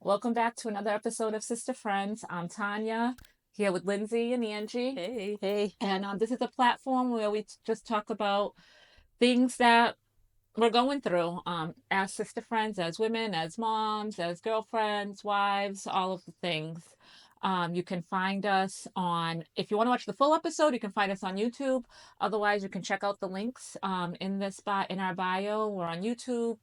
Welcome back to another episode of Sister Friends. I'm Tanya, here with Lindsay and Angie. Hey. Hey. And this is a platform where we just talk about things that we're going through as sister friends, as women, as moms, as girlfriends, wives, all of the things. You can find us on, if you want to watch the full episode, you can find us on YouTube. Otherwise, you can check out the links in our bio. We're on YouTube,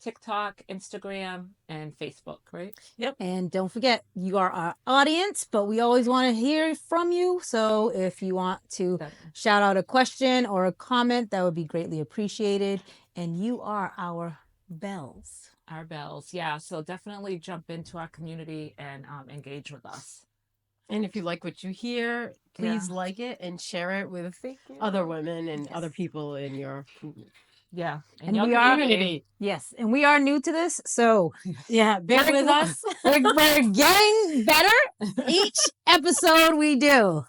TikTok, Instagram, and Facebook, right? Yep. And don't forget, you are our audience, but we always want to hear from you. So if you want to shout out a question or a comment, that would be greatly appreciated. And you are our bells. Our bells, yeah. So definitely jump into our community and engage with us. And if you like what you hear, please like it and share it with other women and other people in your and we community. Yes, and we are new to this, so bear with us. We're getting better each episode we do.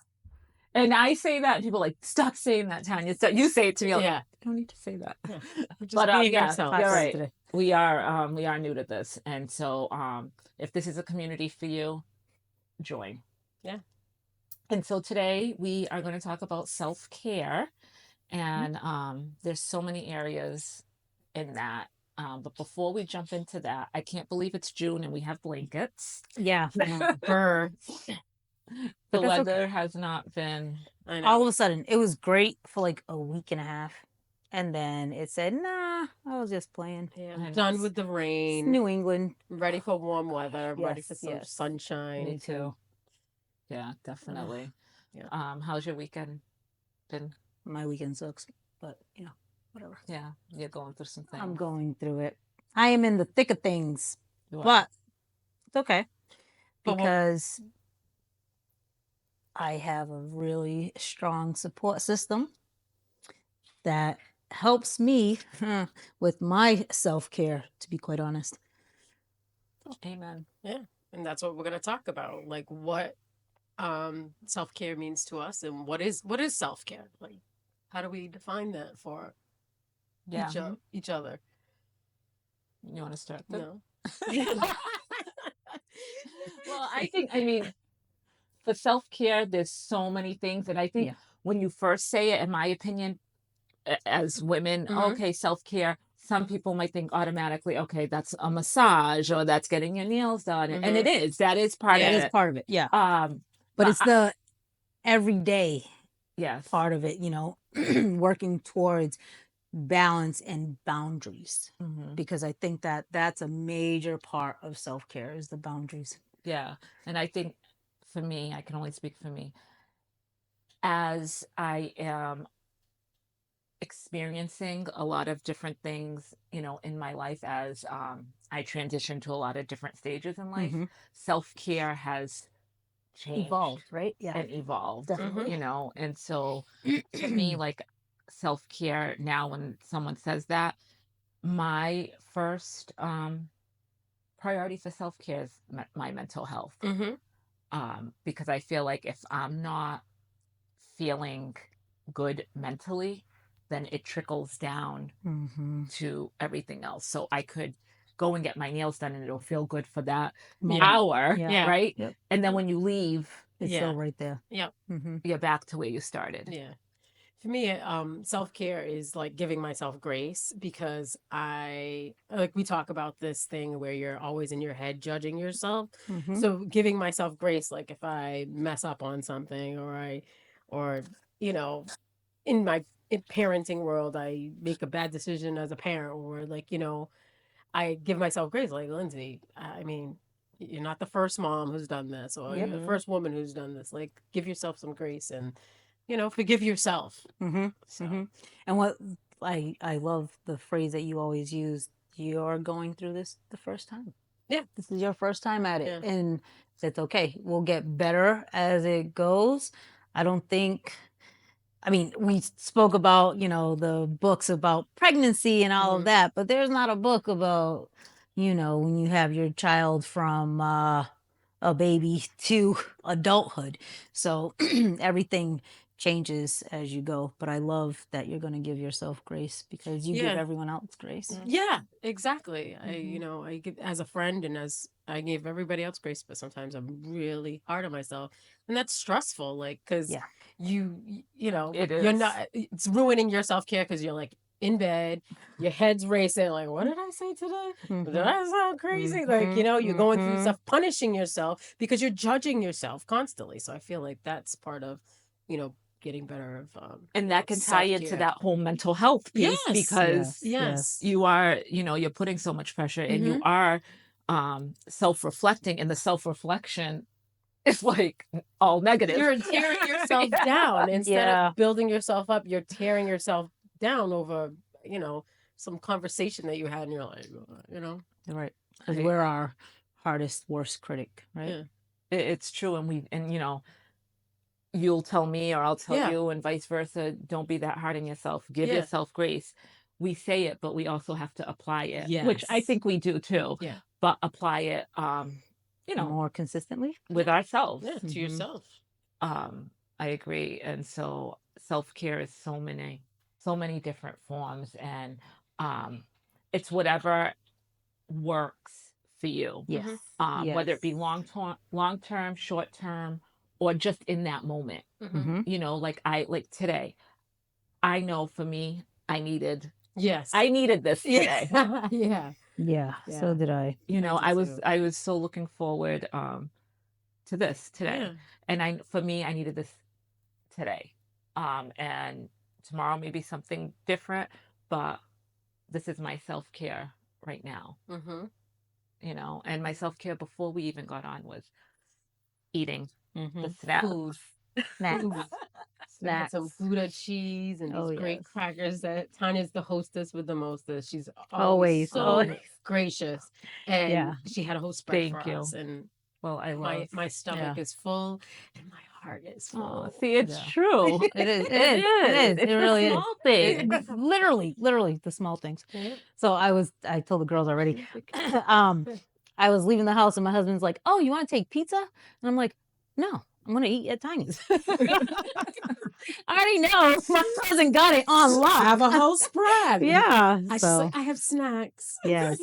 And I say that, and people are like, stop saying that, Tanya. So you say it to me. Like, Yeah. I don't need to say that. Yeah. But being ourselves. You're right. Today. We are new to this, and so if this is a community for you, join. Yeah. And so today we are going to talk about self-care, and there's so many areas in that. But before we jump into that, I can't believe it's June and we have blankets. Yeah. The weather has not been. All of a sudden, it was great for like a week and a half. And then it said, nah, I was just playing. Yeah, done with the rain. It's New England. Ready for warm weather. Ready for some sunshine. Me too. Yeah, definitely. Yeah. How's your weekend been? My weekend sucks, but whatever. Yeah, you're going through some things. I'm going through it. I am in the thick of things, but it's okay because I have a really strong support system that helps me with my self-care, to be quite honest. Amen. Yeah, and that's what we're going to talk about, like what self-care means to us and what is self-care, like how do we define that for each other. You want to start? No. Well, I mean for self-care there's so many things, and I think when you first say it, in my opinion, as women, okay, self-care, some people might think automatically, okay, that's a massage or that's getting your nails done, and that is part of it. That is part of it, yeah. But it's the everyday part of it, working towards balance and boundaries, because I think that that's a major part of self-care is the boundaries. Yeah, and I think for me, I can only speak for me, as I am experiencing a lot of different things, in my life as I transition to a lot of different stages in life. Self-care has changed, evolved, right? Yeah, and evolved, definitely. And so to me, like self-care now, when someone says that, my first priority for self-care is my mental health, because I feel like if I'm not feeling good mentally, then it trickles down to everything else. So I could go and get my nails done and it'll feel good for that hour, right? Yep. And then when you leave, it's still right there. Yep. You're back to where you started. Yeah. For me, self-care is like giving myself grace, because we talk about this thing where you're always in your head judging yourself. So giving myself grace, like if I mess up on something or in my parenting world, I make a bad decision as a parent, or I give myself grace, like, Lindsay, I mean, you're not the first mom who's done this, or you're the first woman who's done this. Like, give yourself some grace and, forgive yourself. And what I love the phrase that you always use, you're going through this the first time. Yeah. This is your first time at it. Yeah. And it's okay. We'll get better as it goes. We spoke about, the books about pregnancy and all of that, but there's not a book about, when you have your child from a baby to adulthood. So everything changes as you go. But I love that you're going to give yourself grace because you give everyone else grace. Yeah, exactly. I give as a friend and as I gave everybody else grace, but sometimes I'm really hard on myself, and that's stressful. Like, because you're not. It's ruining your self care because you're like in bed, your head's racing. Like, what did I say today? Did I sound crazy? Like, you're going through stuff, punishing yourself because you're judging yourself constantly. So I feel like that's part of, getting better of and that can tie into that whole mental health piece because you are, you're putting so much pressure and you are self-reflecting, and the self-reflection is like all negative. You're tearing yourself down instead of building yourself up. You're tearing yourself down over, some conversation that you had in your life, You're right. Because we're our hardest, worst critic, right? Yeah. It's true. And you'll tell me or I'll tell you, and vice versa. Don't be that hard on yourself. Give yourself grace. We say it, but we also have to apply it, which I think we do too. Yeah. But apply it, more consistently with ourselves. Yeah, to yourself. I agree. And so self-care is so many different forms, and it's whatever works for you. Yes. Whether it be long-term, short-term, or just in that moment. Like today, I know for me, I needed this today. Yeah. So did I. I was so looking forward to this today. And for me, I needed this today. And tomorrow may be something different, but this is my self-care right now. And my self-care before we even got on was eating the snacks. Food. Snacks. Some Gouda cheese and these great crackers that Tanya's the hostess with the mostest. She's always gracious. And she had a whole spread for us. And I love my stomach is full and my heart is full. Oh, see, it's true. It is. It really is. Small things. It's literally the small things. So I told the girls already. I was leaving the house and my husband's like, "Oh, you want to take pizza?" And I'm like, "No, I'm going to eat at Tiny's." I already know. My cousin got it on lock. Have a whole spread. Yeah. I have snacks. Yes.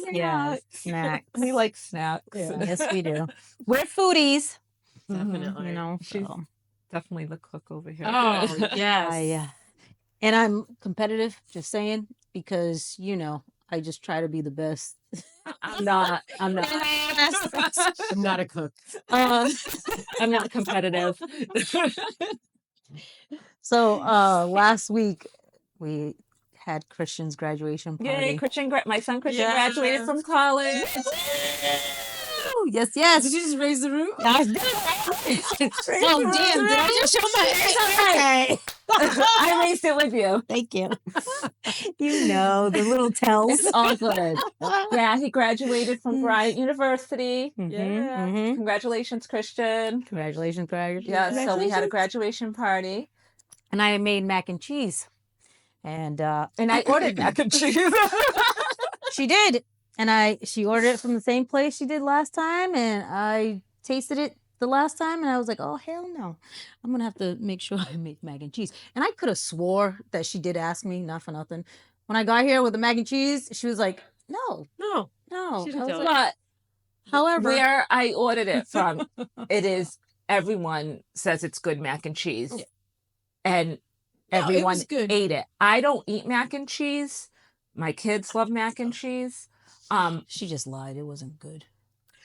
Snacks. We like snacks. Yeah. Yes, we do. We're foodies. Definitely. She's definitely the cook over here. Oh, yes. Yeah. And I'm competitive, just saying, because, I just try to be the best. I'm not. I'm not a cook. I'm not competitive. So last week we had Christian's graduation party. Yay, my son Christian graduated from college. Yes. Did you just raise the roof? I did. Oh, damn. Did I just show my ass? I raised it with you. Thank you. The little tells. It's all good. Yeah, he graduated from Bryant University. Congratulations, Christian. Congratulations. Yeah, so we had a graduation party. And I made mac and cheese. And I ordered mac and cheese. She did. And she ordered it from the same place she did last time, and I tasted it the last time, and I was like, oh, hell no. I'm going to have to make sure I make mac and cheese. And I could have swore that she did ask me, not for nothing. When I got here with the mac and cheese, she was like, no. She didn't tell But however, where I ordered it from, everyone says it's good mac and cheese. Yeah. And everyone ate it. I don't eat mac and cheese. My kids love mac and cheese. She just lied. It wasn't good.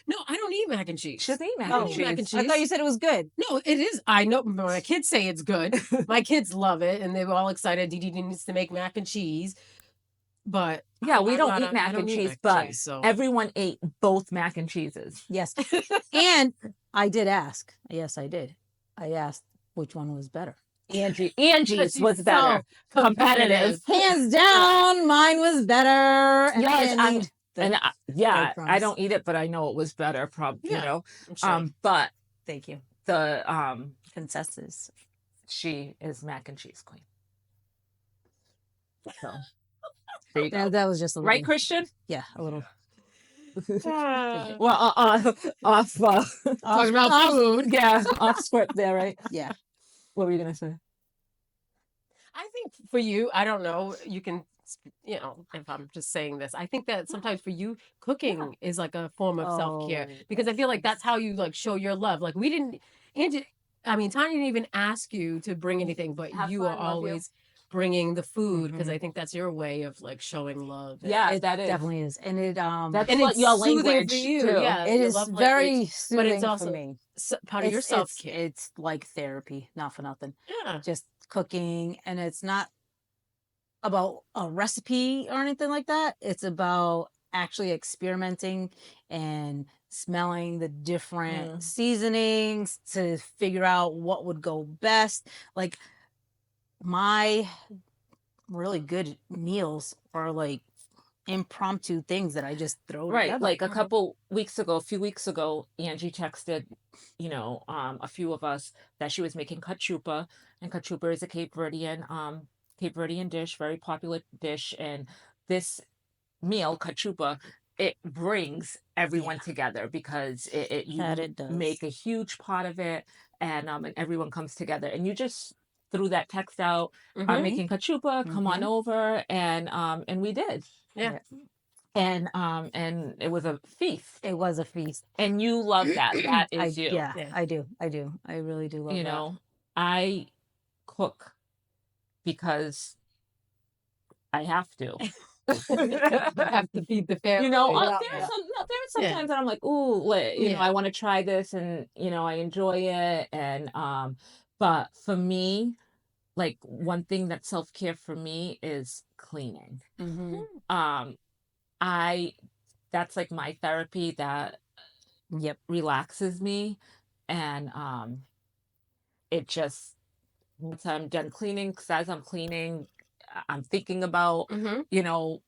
No, I don't eat mac and cheese. She doesn't eat mac and cheese. I thought you said it was good. No, it is. I know. My kids say it's good. My kids love it, and they were all excited. Dee needs to make mac and cheese. But yeah, we don't eat mac and cheese, but everyone ate both mac and cheeses. Yes. And I did ask. Yes, I did. I asked which one was better. Angie's was better. So competitive. Hands down, mine was better. Yes, I don't eat it, but I know it was better. Probably, I'm sure. But thank you. The consensus. She is mac and cheese queen. So that was just a little, right, Christian? Yeah, a little. Well, off talking about food. Yeah, off script there, right? Yeah. What were you gonna say? I think for you, I don't know, you can, if I'm just saying this, I think that sometimes for you, cooking is like a form of self-care because I feel like that's how you like show your love. Like we didn't, Angie, I mean, Tanya didn't even ask you to bring anything, but Have you are fun, love you. always bringing the food because I think that's your way of like showing love. Yeah, It that is. definitely is. And it That's And what it's your soothing for language you. too. Yeah, it your is love very language, but it's soothing for also me. part of your self-care. It's like therapy, not for nothing. Yeah. Just cooking, and it's not about a recipe or anything like that. It's about actually experimenting and smelling the different seasonings to figure out what would go best. Like my really good meals are like impromptu things that I just throw Right. together. Like a few weeks ago, Angie texted, a few of us that she was making cachupa, and cachupa is a Cape Verdean dish, very popular dish. And this meal, cachupa, it brings everyone together because That you it does. make a huge pot of it, and everyone comes together. And you just threw that text out, I'm making cachupa, come on over, and we did. Yeah. And it was a feast. It was a feast. And you love that. That is you. Yeah, I do. I really do love that. I cook because I have to. You have to feed the family. There's sometimes that I'm like, ooh, I want to try this, and I enjoy it, and but for me, like one thing that's self-care for me is cleaning. That's like my therapy that relaxes me, and it just, once I'm done cleaning, because as I'm cleaning, I'm thinking about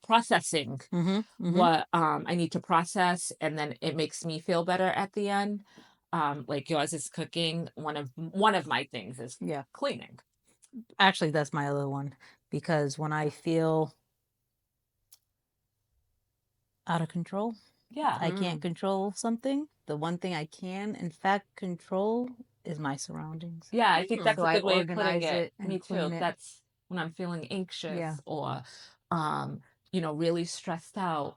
processing what I need to process, and then it makes me feel better at the end. Like yours is cooking. One of my things is cleaning. Actually, that's my other one, because when I feel out of control, I can't control something. The one thing I can, in fact, control is my surroundings. Yeah, I think that's So a I good way of putting organize it. it and Me too. clean it. That's when I'm feeling anxious or, really stressed out.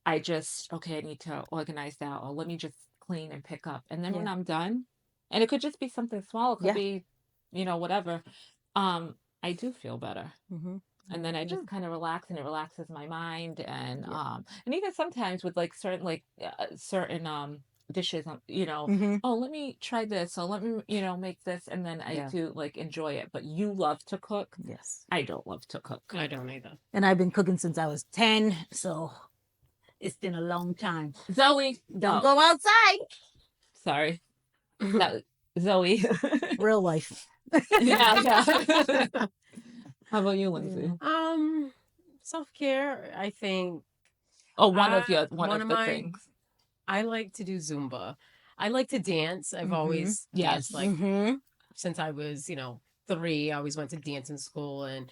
I just, okay, I need to organize that, or let me just clean and pick up. And then when I'm done, and it could just be something small, it could be, whatever, I do feel better. And then I just kind of relax, and it relaxes my mind. And even sometimes with like certain dishes, oh, let me try this, or let me, make this, and then I do like enjoy it. But you love to cook. Yes. I don't love to cook. I don't either. And I've been cooking since I was 10, so it's been a long time. Zoe, don't go outside. Sorry. Zoe. Real life. Yeah. How about you, Lindsay? Self-care, I think. Oh, one of the things. I like to do Zumba. I like to dance. I've always danced since I was, 3. I always went to dancing school, and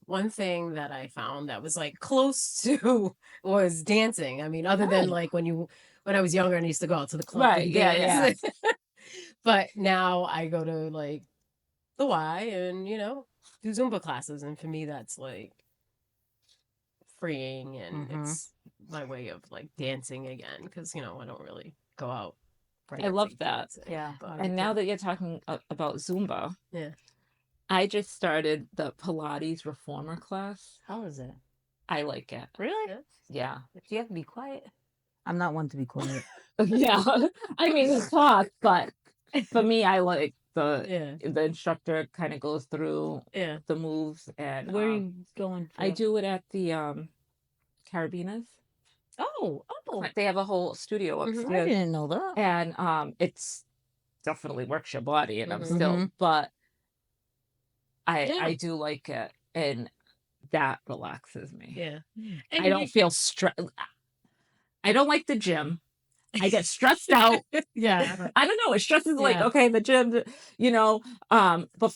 one thing that I found that was like close to was dancing. I mean, other than like when I was younger and I used to go out to the club and dance. But now I go to like the Y and, do Zumba classes. And for me, that's like freeing, and it's my way of like dancing again, because, I don't really go out. I love that. Yeah. And now that you're talking about Zumba, I just started the Pilates reformer class. How is it? I like it. Really? Yeah. But you have to be quiet. I'm not one to be quiet. Yeah. I mean, we talk, but for me, I like the instructor kind of goes through the moves. And where are you going for? I do it at the Carabinas. Oh. They have a whole studio upstairs. I didn't know that. And it's definitely works your body, and I'm still, but I do like it, and that relaxes me. Yeah. And I don't feel stressed. I don't like the gym. I get stressed out. I don't know. It stresses like, okay, the gym, but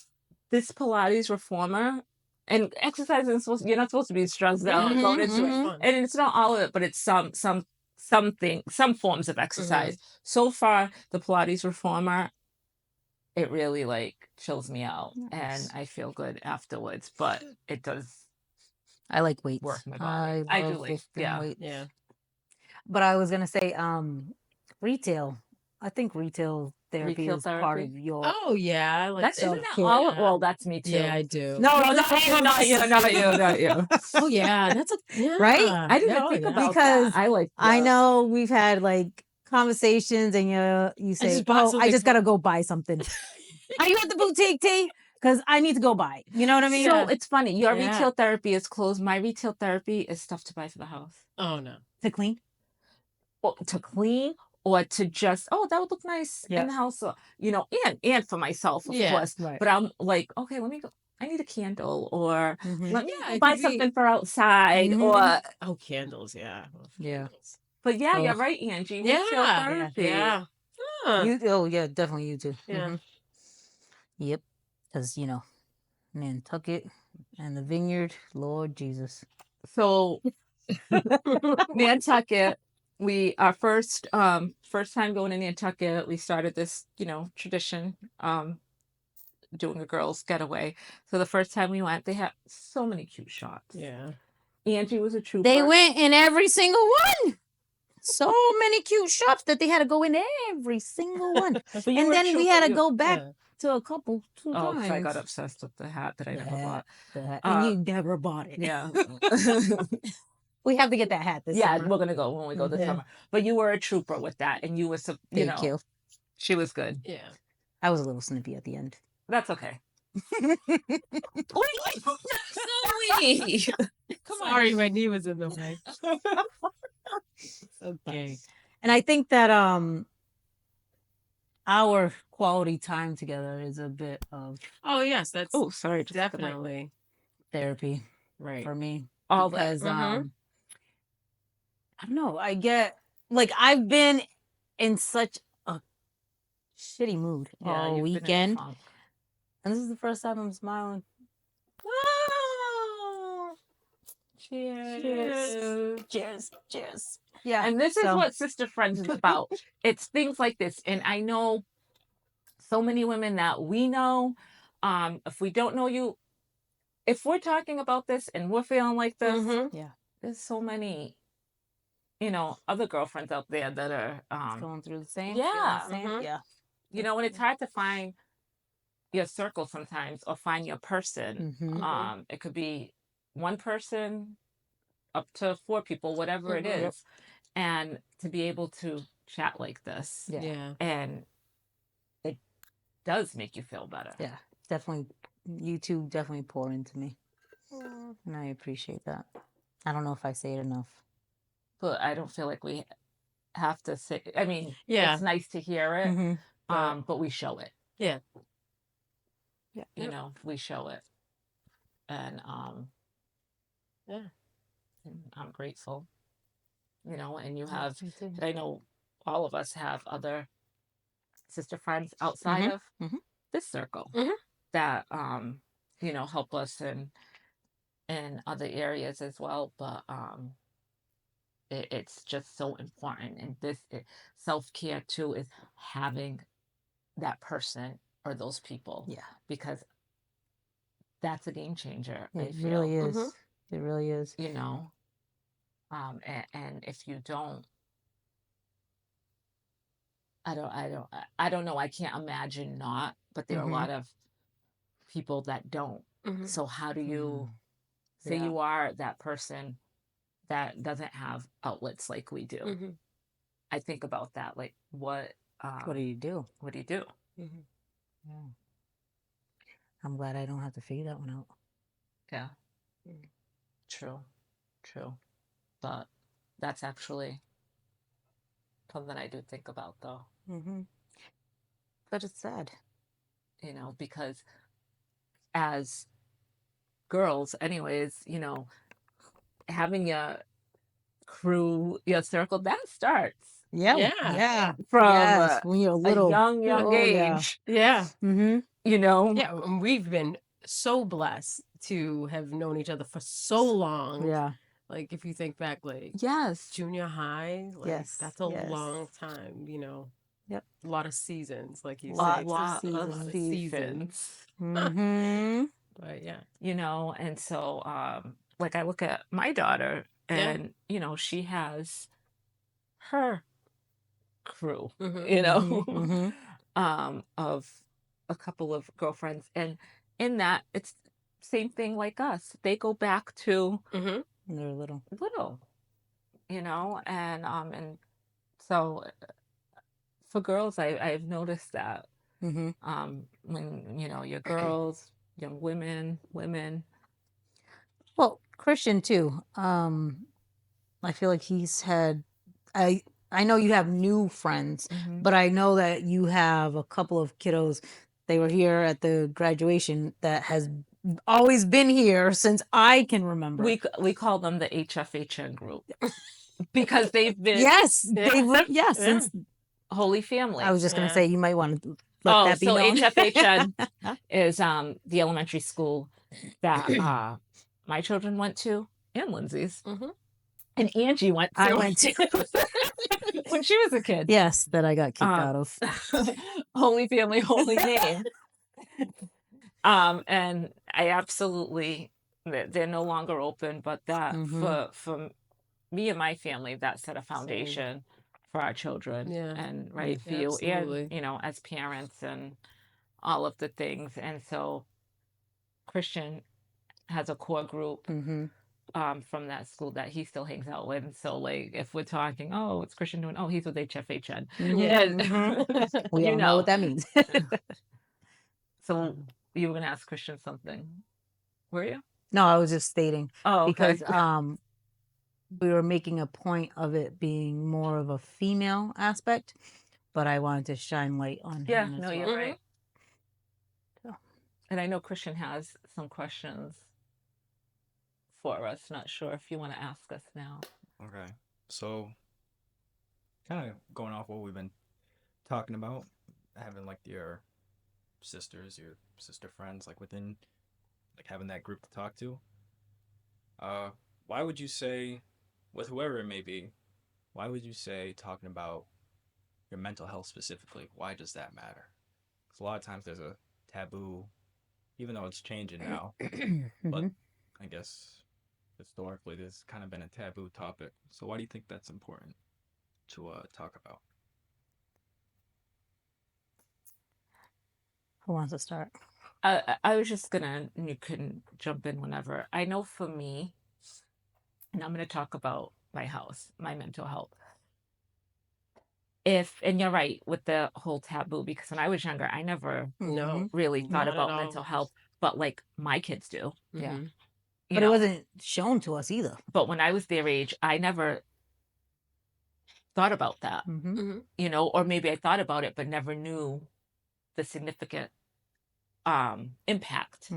this Pilates reformer and exercise is you're not supposed to be stressed out going into it. And it's not all of it, but it's some forms of exercise. So far, the Pilates reformer, it really like chills me out, Nice. and I feel good afterwards. But it does I like weights. work my body. I do love like, lifting yeah. weights. Yeah. But I was gonna say, retail. I think retail therapy Retail is part therapy. of your Oh yeah, I like That's isn't that self-care. all? Yeah. Well, that's me too. Yeah, I do. No, No, not you, not you, not you. Oh yeah, that's a Right? I didn't Yeah, even think yeah. about Because that. I like. I Yeah. know we've had like conversations, and you I say, just bought "Oh, I something just for- gotta go buy something." Are you at the boutique, T? Because I need to go buy it. You know what I mean? So Yeah. it's funny. Your Yeah. retail therapy is closed. My retail therapy is stuff to buy for the house. Oh no. To clean. Or to clean, or to just, oh, that would look nice Yeah. in the house, you know, and for myself, of Yeah, course. right. But I'm like, okay, let me go. I need a candle, or Mhm. let me Yeah, go it buy could be- something for outside, Mhm. or. Oh, candles. Yeah. I love Yeah. candles. But yeah, you're Ugh. right, Angie. Yeah, Retail yeah, therapy. Yeah. Huh. Yeah, definitely you too. Yeah. Mhm. Yep. Because Nantucket and the Vineyard, Lord Jesus. So Nantucket, our first time going to Nantucket, we started this, tradition, doing a girls' getaway. So the first time we went, they had so many cute shots. Yeah. Angie was a trooper. They went in every single one. So many cute shops that they had to go in every single one. But you And were a then we trooper. had to go back Yeah. to a couple, two Oh, times. so I got obsessed with the hat that I never bought. The hat. And you never bought it. Yeah. We have to get that hat this Yeah, summer. we're gonna go when we go this Yeah. summer. But you were a trooper with that, and you were, Thank you. she was good. Yeah. I was a little snippy at the end. That's okay. Zoe! Come on. Sorry, my knee was in the way. Okay. And I think that our quality time together is a bit of Oh yes, that's sorry, definitely therapy right for me. All Because Mhm. I don't know, I've been in such a shitty mood all you've been in a weekend. funk. And this is the first time I'm smiling. Oh, Cheers. Cheers. Cheers. Yeah. And this is what Sister Friends is about. It's things like this. And I know so many women that we know. If we don't know you, if we're talking about this and we're feeling like this, Yeah. there's so many, other girlfriends out there that are Going through the same. Yeah. feeling the same. Yeah. And it's hard to find your circle sometimes, or find your person. Mhm. It could be one person up to 4 people, whatever it is. And to be able to chat like this. Yeah. And it does make you feel better. Yeah. Definitely. You two definitely pour into me. And I appreciate that. I don't know if I say it enough. But I don't feel like we have to say, I mean, Yeah. it's nice to hear it. Mhm. But we show it. Yeah. Yeah. We show it. And Yeah. and I'm grateful. And you Yeah, have, me too. I know all of us have other sister friends outside of this circle that help us in other areas as well. But it's just so important. And this self-care too is having that person or those people. Yeah. Because that's a game changer. It really is. It really is. And if you don't, I don't know. I can't imagine not, but there are a lot of people that don't. So how do you say you are that person that doesn't have outlets like we do? I think about that. Like, what do you do? What do you do? Yeah. I'm glad I don't have to figure that one out. Yeah. True. But that's actually something I do think about, though. But it's sad. Because as girls, anyways, having your crew, your circle, that starts. Yeah. From when you're little. a young age. Yeah. Yeah. And we've been so blessed to have known each other for so long. Yeah. Like if you think back, like Yes. junior high, like Yes. that's a long time, Yep. A lot of seasons, like you say. Lots A of lot of seasons. But yeah. You know, and so like I look at my daughter and you know, she has her crew, you know, of a couple of girlfriends, and in that it's same thing like us. They go back to They're little, you know, and so for girls, I've noticed that when you know your girls, young women. Well, Christian too. I feel like he's had. I know you have new friends, but I know that you have a couple of kiddos. They were here at the graduation that has always been here since I can remember. We call them the HFHN group because they've been they've lived since Holy Family. I was just gonna say you might want to let that be known. HFHN is the elementary school that my children went to and Lindsay's. And Angie went to. I went to when she was a kid. Yes, that I got kicked out of. Holy Family, Holy Name. And I absolutely, they're no longer open, but that for me and my family, that set a foundation for our children and for you and, you know, as parents and all of the things. And so Christian has a core group from that school that he still hangs out with. So like if we're talking, oh, what's Christian doing? Oh, he's with HFHN. We all know what that means. So you were gonna ask Christian something. Were you? No, I was just stating. Oh, okay. Because we were making a point of it being more of a female aspect, but I wanted to shine light on him as well. You're right. And I know Christian has some questions for us. Not sure if you want to ask us now. Okay. So kind of going off what we've been talking about, having like your sisters, your sister friends, like within like having that group to talk to. Why would you say, with whoever it may be, why would you say talking about your mental health specifically, why does that matter? Because a lot of times there's a taboo, even though it's changing now, but I guess historically there's kind of been a taboo topic. So why do you think that's important to talk about? Who wants to start? I was just gonna, and you can jump in whenever. I know for me, and I'm gonna talk about my house, my mental health. And you're right with the whole taboo, because when I was younger, I never really thought about mental health, but like my kids do. Yeah. But it wasn't shown to us either. But when I was their age, I never thought about that, you know, or maybe I thought about it, but never knew the significant impact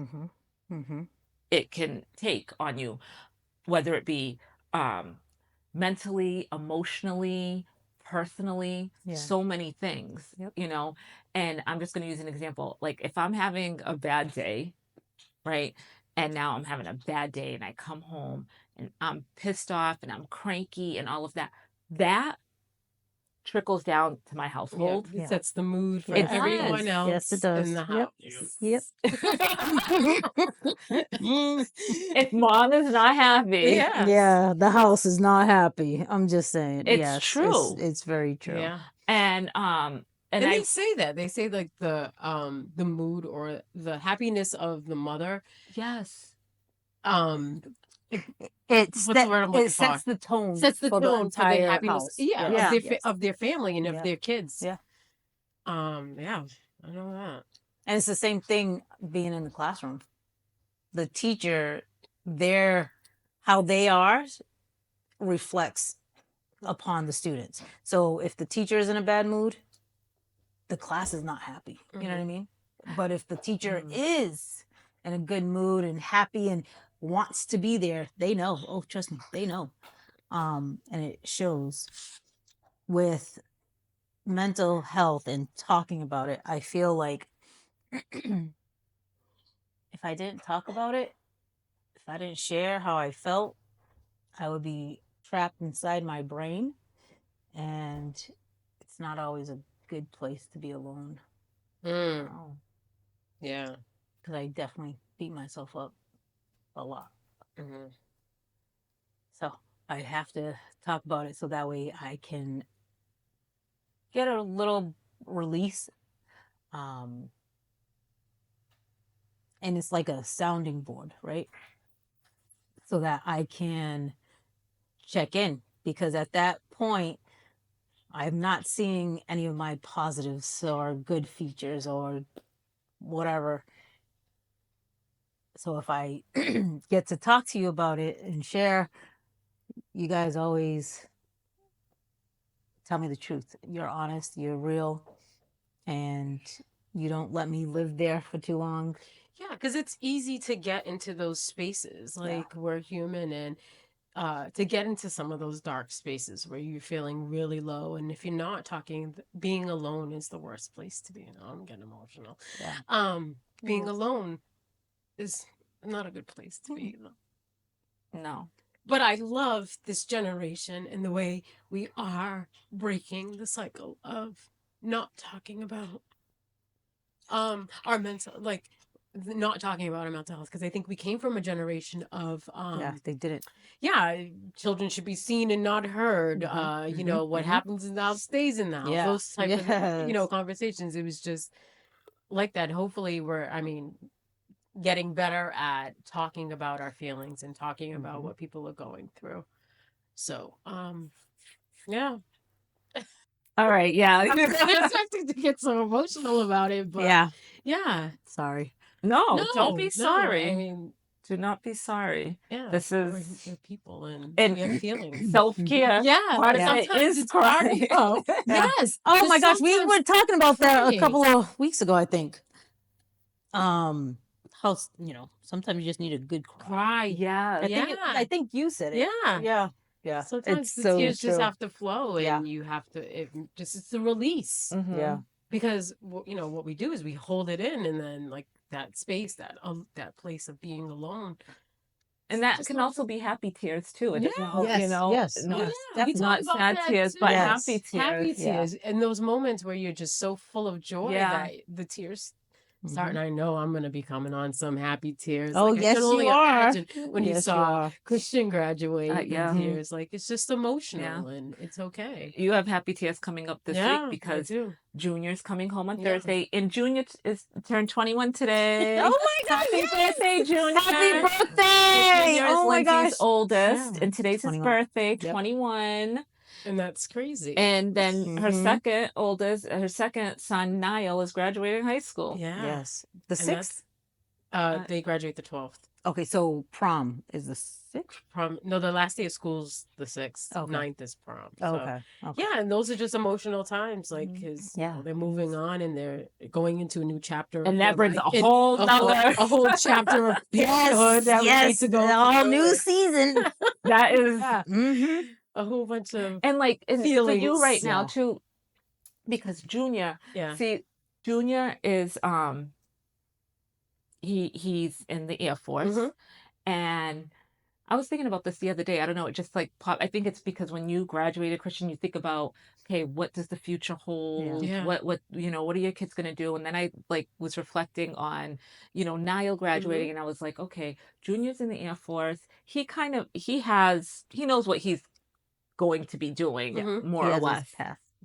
it can take on you, whether it be mentally, emotionally, personally, so many things, you know. And I'm just going to use an example. Like if I'm having a bad day, right? And now I'm having a bad day and I come home and I'm pissed off and I'm cranky and all of that, that trickles down to my household. It sets the mood for It everyone does. else Yes, it does. in the house. Yep. If mom is not happy, yeah, the house is not happy. I'm just saying. It's true. It's very true. Yeah. And they say that. They say like the mood or the happiness of the mother. Yes. It sets the tone. Sets the for tone the entire for the happiness. house. Yeah. Of their family and of their kids. Yeah. Yeah. I know that. And it's the same thing being in the classroom. The teacher, how they are reflects upon the students. So if the teacher is in a bad mood, the class is not happy. You know what I mean? But if the teacher is in a good mood and happy and wants to be there, they know. Oh, trust me, they know. And it shows with mental health and talking about it. I feel like if I didn't talk about it, if I didn't share how I felt, I would be trapped inside my brain, and it's not always a good place to be alone. Oh. Yeah. Because I definitely beat myself up a lot. So I have to talk about it so that way I can get a little release. And it's like a sounding board, right? So that I can check in, because at that point, I'm not seeing any of my positives or good features or whatever. So if I get to talk to you about it and share, you guys always tell me the truth. You're honest, you're real, and you don't let me live there for too long. Yeah, because it's easy to get into those spaces. Like, we're human, and to get into some of those dark spaces where you're feeling really low. And if you're not talking, being alone is the worst place to be. I'm getting emotional. Yeah. Being alone is not a good place to be. No. But I love this generation and the way we are breaking the cycle of not talking about our mental, like, not talking about our mental health, because I think we came from a generation of They didn't. Children should be seen and not heard. What happens in the house stays in the house. Those type of conversations. It was just like that. Hopefully we're getting better at talking about our feelings and talking about what people are going through. So yeah. All right, yeah. I was expecting to get so emotional about it, but yeah. Sorry. No, don't be sorry. I mean, do not be sorry. yeah, This we're is people and and we have feelings. self-care. Part of it is crying. Yes. Oh my gosh, we sometimes were talking about that a crying. couple of weeks ago, I think. How sometimes you just need a good cry. Yeah. I think you said it. Yeah. Sometimes It's the so tears just true. have to flow, and you have to. It's a release. Yeah. Because what we do is we hold it in, and then like that space, that place of being alone. And that can also be happy tears too. It doesn't, Yes. It's not sad tears, but happy tears. Happy tears. And those moments where you're just so full of joy that the tears start. And I know I'm going to be coming on some happy tears. Oh, like, yes, I can only you are. imagine when you saw Christian graduate in tears. Like, it's just emotional and it's okay. You have happy tears coming up this week because Junior's coming home on Thursday. And Junior is turned 21 today. Oh my God. Happy birthday, Junior. Happy birthday. Junior is Lindsay's oldest. And today's his birthday, 21. And that's crazy. And then her second son, Niall, is graduating high school. Yeah. Yes. The 6th? They graduate the 12th. Okay, so prom is the 6th? No, the last day of school's the 6th. Okay. 9th is prom. So, okay. Yeah, and those are just emotional times, like, because they're moving on and they're going into a new chapter. And that brings a whole chapter of parenthood that we need to go a whole new season. That is a whole bunch of and feelings. for you right now too, because Junior is he's in the Air Force, and I was thinking about this the other day. I don't know, it just like popped. I think it's because when you graduated, Christian, you think about, okay, what does the future hold? What what are your kids gonna do? And then I was reflecting on, Niall graduating, and I was like, okay, Junior's in the Air Force. He knows what he's going to be doing more or less.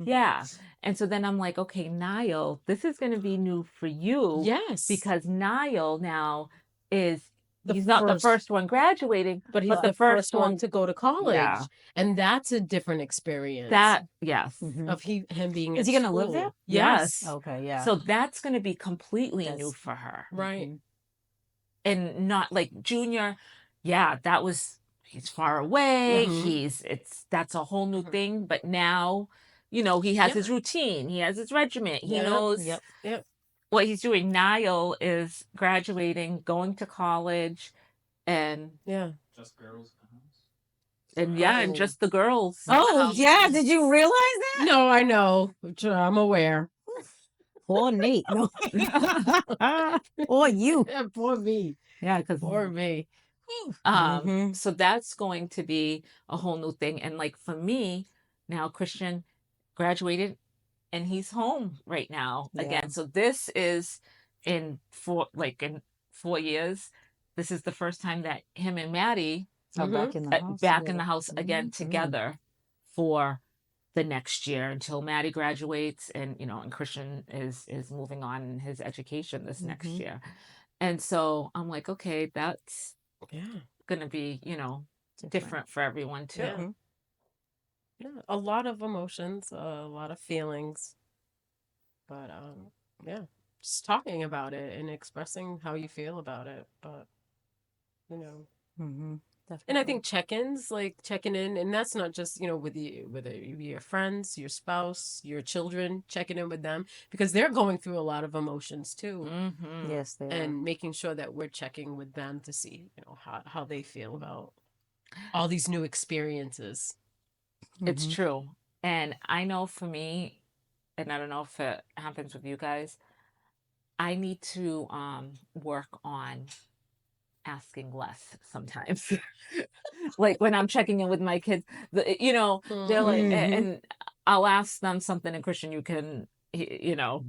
Yeah. And so then I'm like, okay, Niall, this is going to be new for you. Yes. Because Niall now he's not the first one graduating, but he's the first one to go to college. Yeah. And that's a different experience. Of him being Is he going to live there? Yes. Okay, yeah. So that's going to be completely new for her. Right. And not like Junior, he's far away. That's a whole new thing. But now, he has his routine. He has his regiment. He knows what he's doing. Niall is graduating, going to college, and just girls in the house. And and just the girls. Oh yeah, did you realize that? No, I know. I'm aware. Poor Nate. No. Or you. Yeah, poor me. Yeah, because poor me. So that's going to be a whole new thing. And like for me, now Christian graduated and he's home right now Yeah. again. So this is in 4 years. This is the first time that him and Maddie Are back in the house. back in the together. house again together for the next year until Maddie graduates, and and Christian is moving on in his education this next year. And so I'm like, okay, that's gonna be different for everyone too. Yeah. Yeah, a lot of emotions, a lot of feelings, but yeah, just talking about it and expressing how you feel about it. But you know, and I think check-ins, like checking in, and that's not just with you, whether you be your friends, your spouse, your children, checking in with them because they're going through a lot of emotions too. Yes, they are. And making sure that we're checking with them to see how they feel about all these new experiences. It's true. And I know for me, and I don't know if it happens with you guys, I need to work on asking less sometimes. Like when I'm checking in with my kids, they're like, and I'll ask them something, and Christian, you can,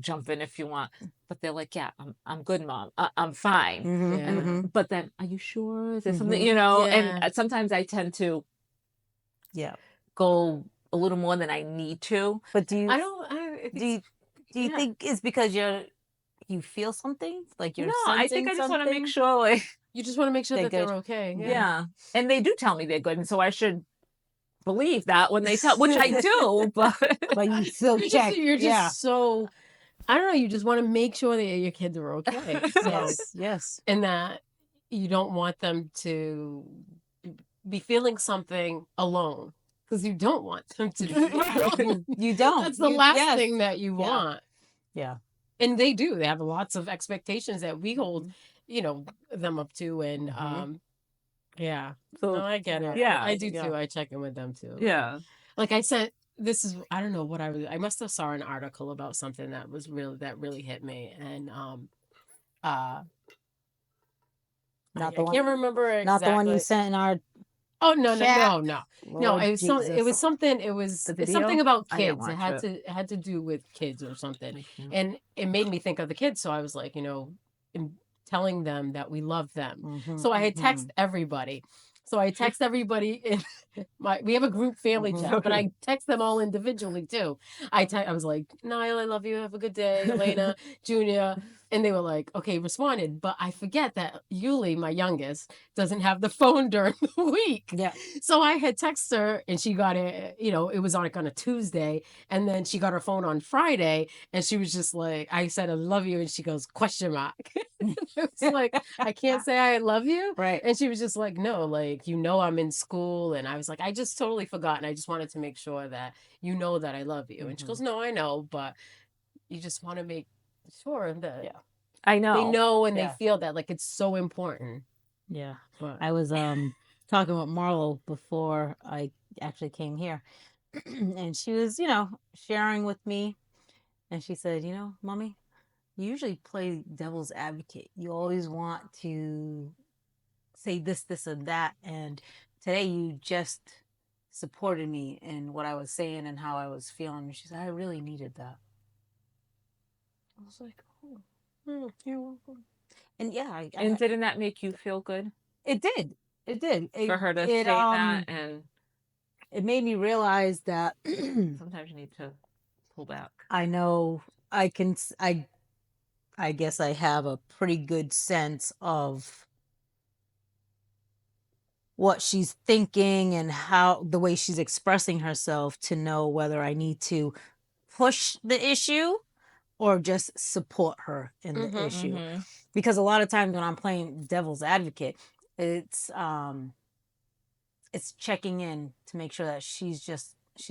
jump in if you want. But they're like, yeah, I'm good, Mom. I'm fine. And, but then, are you sure? Is there something, and sometimes I tend to go a little more than I need to. But do you Yeah. think it's because you feel something? Like you're No, sensing I think I just want to make something? sure, like, You just want to make sure They're that they're good. okay. yeah. And they do tell me they're good, and so I should believe that when they tell, which I do, but But you still check. You're just so, I don't know, you just want to make sure that your kids are okay. So, Yes. and that you don't want them to be feeling something alone because you don't want them to be alone. You don't. That's the last thing that you want. Yeah. And they do. They have lots of expectations that we hold, them up to. And so no, I get it. yeah, I do too. I check in with them too. yeah. Like I don't know what I must have saw an article about something that really hit me. And Not I the one. can't remember exactly. Not the one you sent in our. Oh no. Lord It was Jesus. it was something. It's something about I didn't kids. It had to do with kids or something, and it made me think of the kids. So I was like, telling them that we love them. So I had text everybody. So I text everybody in we have a group family chat, but I text them all individually too. I was like, Niall, I love you. Have a good day. Elena, Junior. And they were like, okay, responded. But I forget that Yuli, my youngest, doesn't have the phone during the week. Yeah. So I had texted her and she got it, it was on a Tuesday. And then she got her phone on Friday. And she was just like, I said, I love you. And she goes, question mark. It was like, I can't say I love you. Right. And she was just like, no, like, I'm in school. And I was like, I just totally forgot. And I just wanted to make sure that you know that I love you. And she goes, no, I know. But you just want to make sure that I know. they know and they feel that, like, it's so important. Yeah. But I was talking with Marlo before I actually came here. And she was, sharing with me. And she said, Mommy, you usually play devil's advocate. You always want to say this, this, and that. And today you just supported me in what I was saying and how I was feeling. And she said, I really needed that. I was like, oh, you're welcome. And and didn't that make you feel good? It did. It did. For her to say that, and it made me realize that sometimes you need to pull back. I know I guess I have a pretty good sense of what she's thinking and how the way she's expressing herself to know whether I need to push the issue or just support her in the issue. Because a lot of times when I'm playing devil's advocate, it's checking in to make sure that she's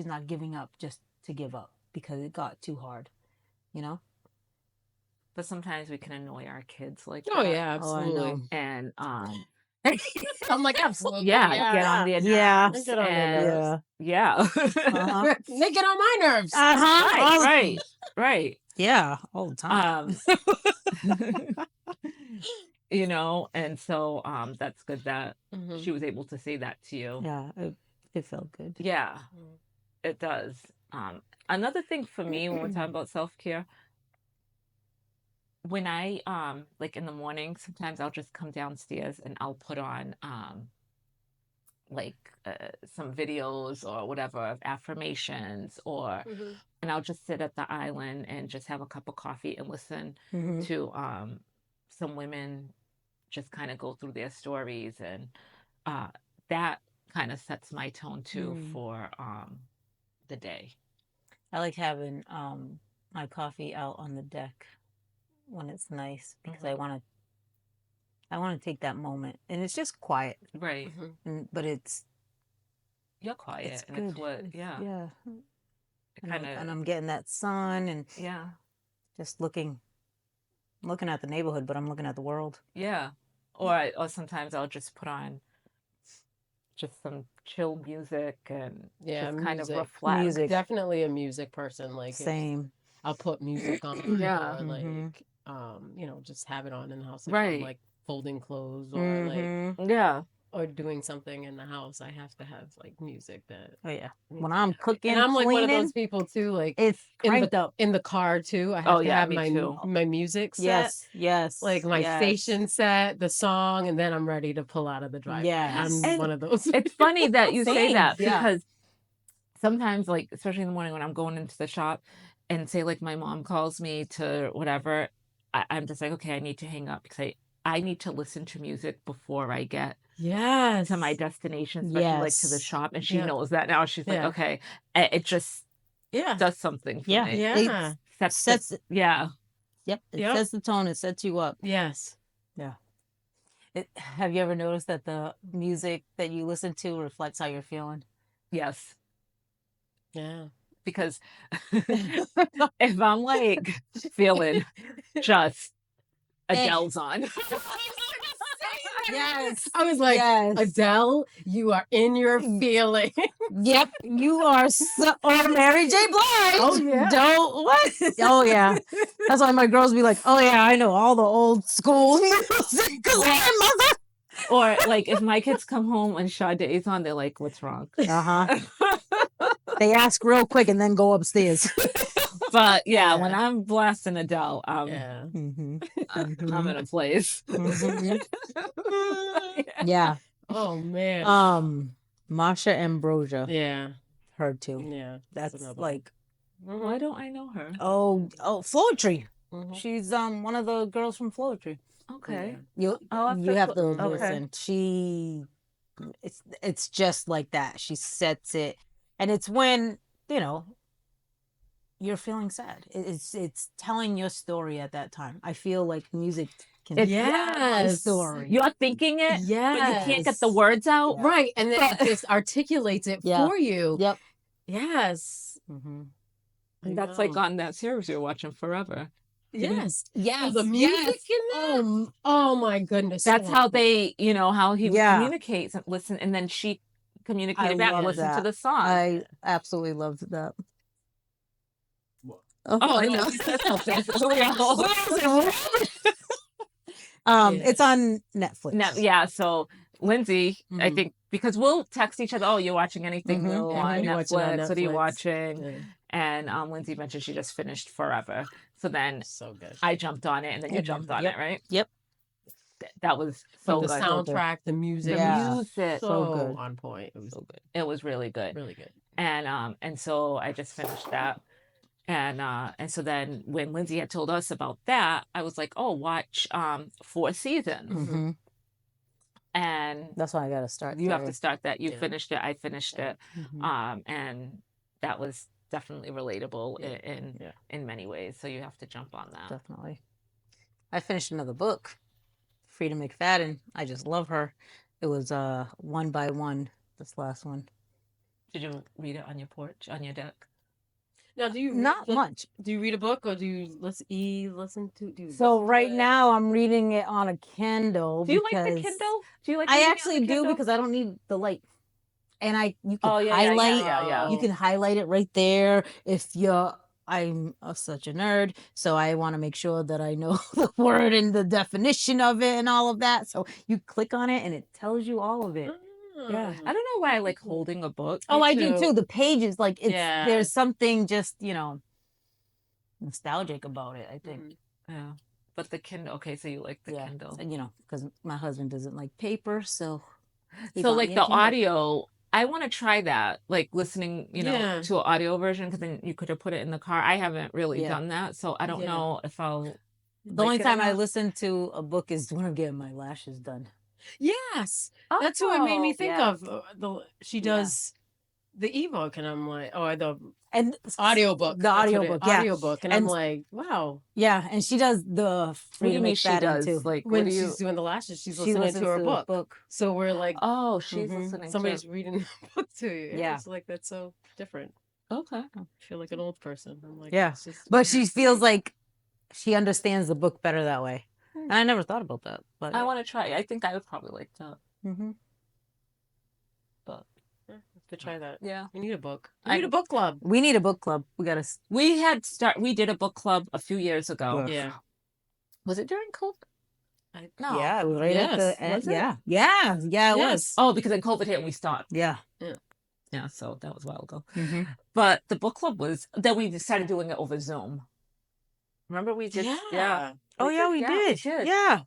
not giving up just to give up because it got too hard, But sometimes we can annoy our kids like oh that. yeah, absolutely. And I'm like, absolutely. get on their nerves. Get on their nerves. Yeah. They get on my nerves. Right. Yeah, all the time. And so that's good that she was able to say that to you. Yeah, it felt good. Yeah, it does. Another thing for me when we're talking about self-care, when I like in the morning, sometimes I'll just come downstairs and I'll put on like some videos or whatever of affirmations or and I'll just sit at the island and just have a cup of coffee and listen to some women just kind of go through their stories, and that kind of sets my tone too for the day. I like having my coffee out on the deck when it's nice because I want to take that moment, and it's just quiet, right? But you're quiet, it's and good. it's what, yeah. And I'm getting that sun, and just looking at the neighborhood, but I'm looking at the world. Yeah, or sometimes I'll just put on just some chill music and just kind of reflect. Music, definitely a music person. Like same. I'll put music on, or like you know, just have it on in the house. Like, I'm like folding clothes or like or doing something in the house. I have to have like music that. Oh yeah, when I'm cooking, and I'm like cleaning, one of those people too. Like it's cranked up in the car too. I have to have my music set. Yes, like my station set, the song, and then I'm ready to pull out of the driveway. I'm one of those. It's funny that you say that because sometimes, like especially in the morning when I'm going into the shop, and say like my mom calls me to whatever, I'm just like, okay, I need to hang up because I need to listen to music before I get to my destination, especially like to the shop, and she knows that now. She's like, okay, it just does something for me. It sets Yep, it sets the tone. It sets you up. Yes. Yeah. Have you ever noticed that the music that you listen to reflects how you're feeling? Yes. Yeah. Because if I'm like feeling just Adele's on. Yes. I was like, Adele, you are in your feeling. Yep. You are or Mary J. Blige. Oh yeah. Don't what? Oh yeah. That's why my girls be like, oh yeah, I know all the old school music because my mother. Or like if my kids come home and Sade's on, they're like, what's wrong? They ask real quick and then go upstairs. But when I'm blasting Adele, I'm in a place. Yeah. Oh man. Masha Ambrosia. Yeah. Her too. Yeah. That's like. Why don't I know her? Oh, Floetry. She's one of the girls from Floetry. Okay. You have to listen. It's just like that. She sets it, and it's when you're feeling sad. It's telling your story at that time. I feel like music can tell a story. You're thinking it, but you can't get the words out. Right, and then it just articulates it for you. Yep. Yes. And that's like on that series you're watching Forever. Yes. Yes. The music in that. Oh my goodness. That's how they, how he communicates and listen, and then she communicated back and listened to the song. I absolutely loved that. Oh, I know. It's on Netflix. So Lindsay, I think, because we'll text each other, oh, you're watching anything new on Netflix? What are you watching? Yeah. And Lindsay mentioned she just finished Forever. So then I jumped on it, and then you jumped on it, right? Yep. That was so good. The soundtrack, the music. So good. On point. It was so good. It was really good. Really good. And so I just finished that. And so then when Lindsay had told us about that, I was like, oh, watch 4 seasons. And that's why I got to start. You have to start that. You finished it. I finished it. And that was definitely relatable in many ways. So you have to jump on that. Definitely. I finished another book, Frida McFadden. I just love her. It was 1 by 1, this last one. Did you read it on your porch, on your deck? Now, do you not much? Do you read a book or do you listen to? So right now I'm reading it on a Kindle. Do you like the Kindle? Do you like? I actually do because I don't need the light, and you can highlight. You can highlight it right there if you're. I'm such a nerd, so I want to make sure that I know the word and the definition of it and all of that. So you click on it and it tells you all of it. Yeah. I don't know why I like holding a book. Oh, Me I do too. too. The pages, like Yeah. there's something just, nostalgic about it, I think. Yeah. But the Kindle, okay, so you like the Kindle. And, because my husband doesn't like paper, so he So bought like me a the Kindle. audio, I want to try that, like listening, Yeah. to an audio version, because then you could have put it in the car. I haven't really Yeah. done that, so I don't Yeah. know if I'll. The only like it or time I not. listen to a book is when I'm getting my lashes done. Yes. That's who it made me think yeah. of. She Yeah. does the ebook, and I'm like, oh, the And audiobook. The That's what audiobook, yeah. audiobook. And I'm like, wow. Yeah, and she does the What do Free you to mean Make she That does? too. Like, When what do you? she's doing the lashes, she's She listening listens to her the book. So we're like, Oh, she's listening. somebody's reading the book to you. Yeah. It's like, that's so different. Okay. I feel like an old person. I'm like, Yeah. it's just, But she feels like she understands the book better that way. And I never thought about that. But I want to try. I think I would probably like that. Mm-hmm. But have to try that. yeah, We need a book. We need a book club. We need a book club. We gotta. we did a book club a few years ago. Yeah. Was it during COVID? No. Yeah, it was right at the end. Was it? Yeah, yeah, it was. Oh, because then COVID hit and we stopped. Yeah. Yeah, so that was a while ago. Mm-hmm. But the book club was, then we decided doing it over Zoom. Remember we did? Yeah. Oh yeah, we did. Yeah.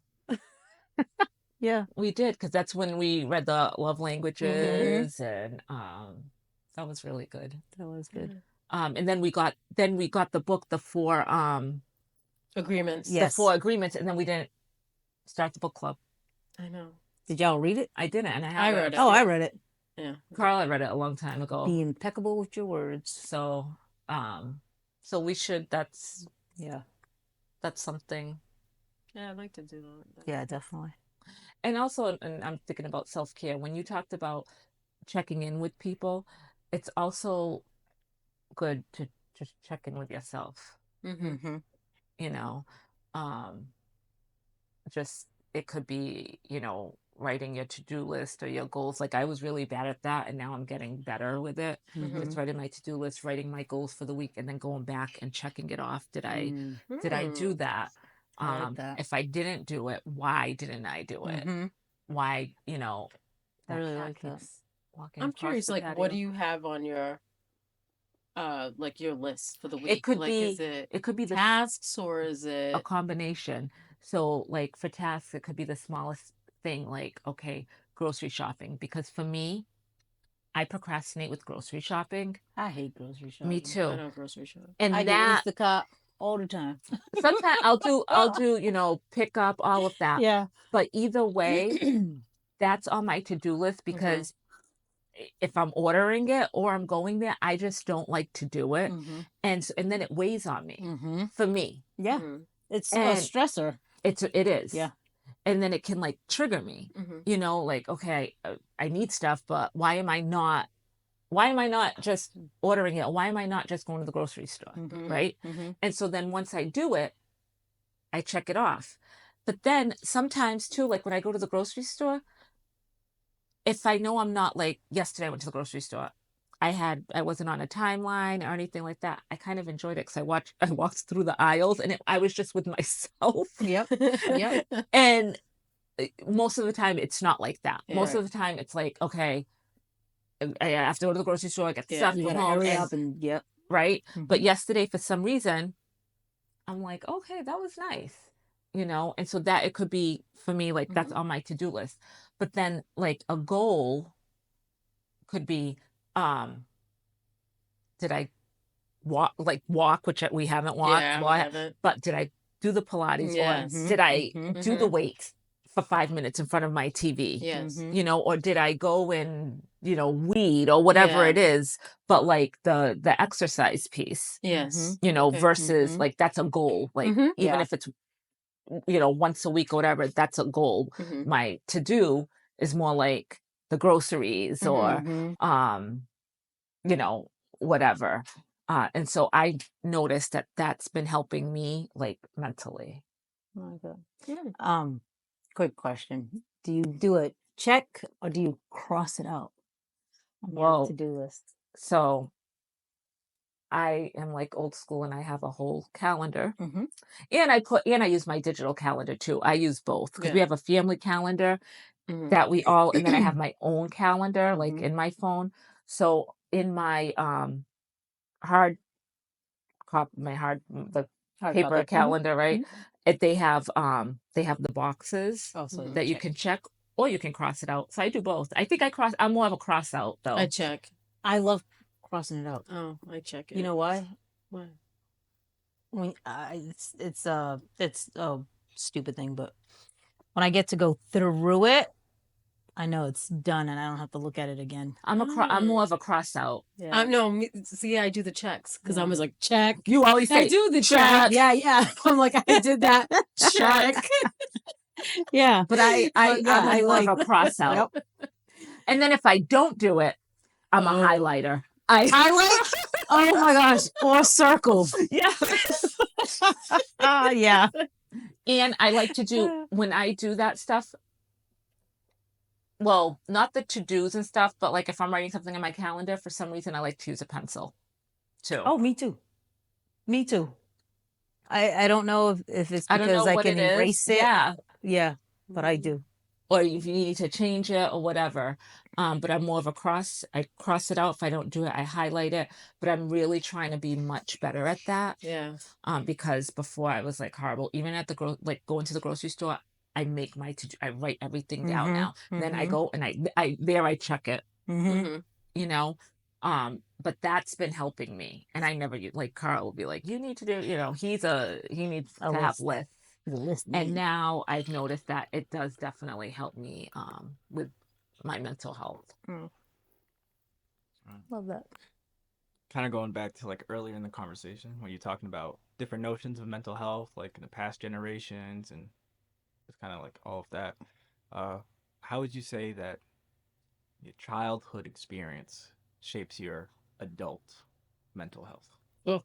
Yeah. We did, because that's when we read the love languages, and that was really good. That was good. And then we got the book, the four Agreements. Yes. the 4 agreements, and then we didn't start the book club. I know. Did y'all read it? I didn't, and I read it. Oh, I read it. Yeah. Carla read it a long time ago. Be impeccable with your words. So we should. That's something. Yeah, I'd like to do that. Yeah, definitely. And also, and I'm thinking about self-care. When you talked about checking in with people, it's also good to just check in with yourself. Mm-hmm. Just, it could be, writing your to-do list or your goals. Like I was really bad at that, and now I'm getting better with it. Mm-hmm. Just writing my to-do list, writing my goals for the week, and then going back and checking it off. Did I do that? I like that. If I didn't do it, why didn't I do it? Mm-hmm. Why, I really like that. I'm curious, like, what do you have on your like your list for the week? It could like, be. Is it It could be tasks, or is it a combination. So, like for tasks, it could be the smallest thing, like, okay, grocery shopping. Because for me, I procrastinate with grocery shopping. I hate grocery shopping. Me I too. know grocery shopping. And I that get Instacart all the time. sometimes I'll do, pick up all of that. Yeah. But either way, that's on my to-do list, because if I'm ordering it or I'm going there, I just don't like to do it. Mm-hmm. And then it weighs on me. Mm-hmm. For me. Yeah. Mm-hmm. It's And a stressor. It is. Yeah. And then it can like trigger me, like, okay, I need stuff, but why am I not just ordering it? Why am I not just going to the grocery store? Mm-hmm. Right. Mm-hmm. And so then once I do it, I check it off. But then sometimes too, like when I go to the grocery store, if I know I'm not, like yesterday I went to the grocery store, I wasn't on a timeline or anything like that. I kind of enjoyed it because I walked through the aisles, and I was just with myself. Yep. Yep. And most of the time it's not like that. Yeah, most of the time it's like, okay, I have to go to the grocery store, I get the stuff You from gotta home, hurry up and right? Mhm. But yesterday, for some reason, I'm like, okay, that was nice, and so that it could be for me, like that's on my to-do list. But then like a goal could be, did I walk, which we haven't walked, Yeah, I haven't. but did I do the Pilates, Yes. or did I Mhm. do the weights for 5 minutes in front of my TV? Yes. Mhm. Or did I go and, weed or whatever Yeah. it is, but like the exercise piece, Yes. versus Mhm. like that's a goal. Like Mhm. even Yeah. if it's, once a week or whatever, that's a goal. Mhm. My to do is more like the groceries or, Mhm. whatever. And so I noticed that that's been helping me like mentally. Oh, good. Yeah. Quick question. Do you do a check or do you cross it out on your Well, to-do list? So I am like old school, and I have a whole calendar, Mm-hmm. and I use my digital calendar too. I use both because we Yeah. have a family calendar, that we all, and then I have my own calendar, like in my phone. So in my hard copy, the paper copy. calendar, right? They have the boxes that you can check, or you can cross it out. So I do both. I think I'm more of a cross out though. I check. I love crossing it out. Oh, I check it. You know why? Why? When it's a stupid thing, but when I get to go through it, I know it's done and I don't have to look at it again. I'm more of a cross out. Yeah. No, see, I do the checks because I was like, check. You always say, I do the check. Yeah. I'm like, I did that. Check. Yeah. But I'm more of a cross out. And then if I don't do it, I'm a highlighter. Highlight? Oh my gosh. Or circles. Yeah. Yeah. And I like to do, when I do that stuff, well, not the to-dos and stuff, but like if I'm writing something in my calendar, for some reason I like to use a pencil too. Oh, me too. Me too. I don't know if it's because I can erase it. Yeah. Yeah, but I do. Or if you need to change it or whatever. But I'm more of a I cross it out. If I don't do it, I highlight it. But I'm really trying to be much better at that. Yeah. Because before I was like horrible. Even at going to the grocery store, I make I write everything down now. Then I go and I check it. You know, but that's been helping me. And I never like Carl will be like, you need to do. You know, he needs to have lists. And now I've noticed that it does definitely help me with my mental health. Love that. Kind of going back to like earlier in the conversation when you're talking about different notions of mental health, like in the past generations, and it's kind of like all of that. How would you say that your childhood experience shapes your adult mental health? Oh.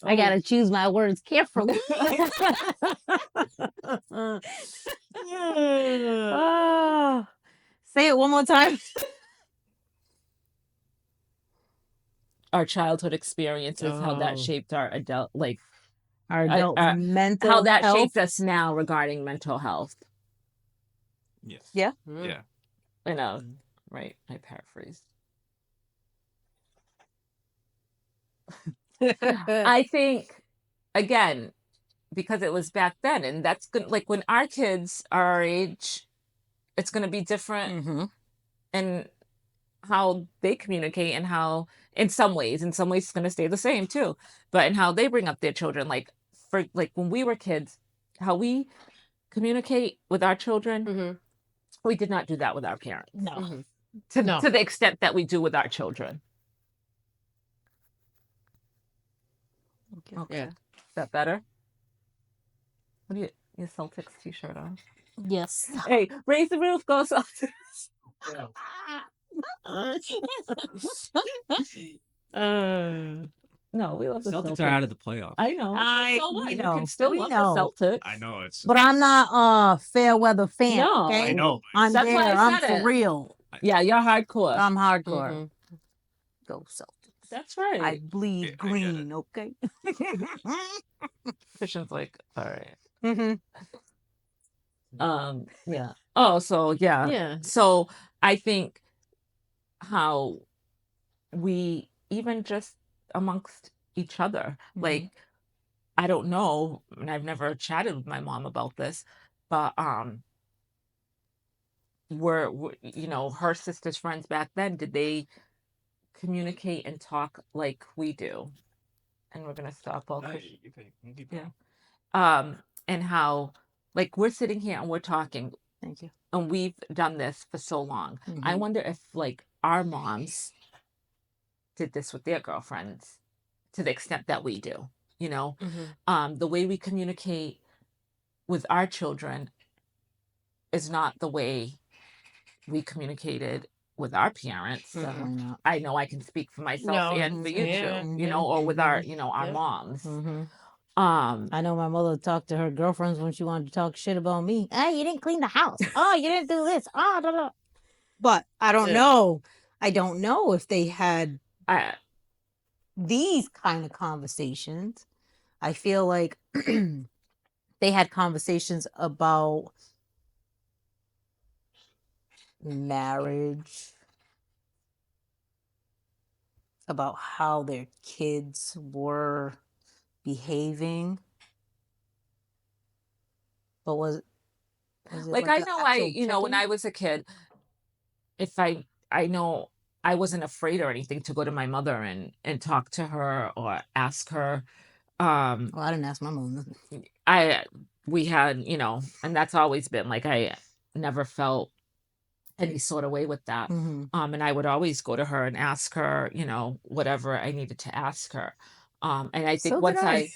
I gotta choose my words carefully. Say it one more time. Our childhood experiences, how that shaped our adult, like our adult mental how that health. shaped us now regarding mental health. Yes. Yeah. Yeah. I know, right? I paraphrased. I think, again, because it was back then, and that's good. Like when our kids are our age, it's going to be different in how they communicate, and how, in some ways it's going to stay the same too. But in how they bring up their children, like when we were kids, how we communicate with our children, we did not do that with our parents. No. To the extent that we do with our children. Okay. Yeah. Is that better? What do your Celtics t-shirt on? Yes. Hey, raise the roof, go Celtics. No, we love the Celtics. Celtics are out of the playoffs. I know. You can still love the Celtics. I know it's. But I'm not a fair weather fan. No, okay? I know. I'm That's why there. I I'm said for it. real. Yeah, you're hardcore. I'm hardcore. Go Celtics. That's right. I bleed green. Okay. Christian's like, all right. Mm-hmm. Yeah. Oh, so yeah. Yeah. So I think how we, even just amongst each other, like, I don't know, and I've never chatted with my mom about this, but were you know, her sister's friends back then, did they communicate and talk like we do? And we're gonna stop all and how, like, we're sitting here and we're talking. Thank you. And we've done this for so long. I wonder if, like, our moms did this with their girlfriends to the extent that we do, you know? The way we communicate with our children is not the way we communicated with our parents. I know I can speak for myself and for you too, you know, or with our, you know, our moms. I know my mother talked to her girlfriends when she wanted to talk shit about me. Hey, you didn't clean the house. Oh, you didn't do this. Oh, blah, blah. But I don't know. I don't know if they had these kind of conversations. I feel like they had conversations about marriage, about how their kids were behaving. But was it Like, I know when I was a kid, if I know I wasn't afraid or anything to go to my mother and talk to her or ask her. Well, I didn't ask my mom nothing. We had, and that's always been like, I never felt any sort of way with that. And I would always go to her and ask her, whatever I needed to ask her. And I think I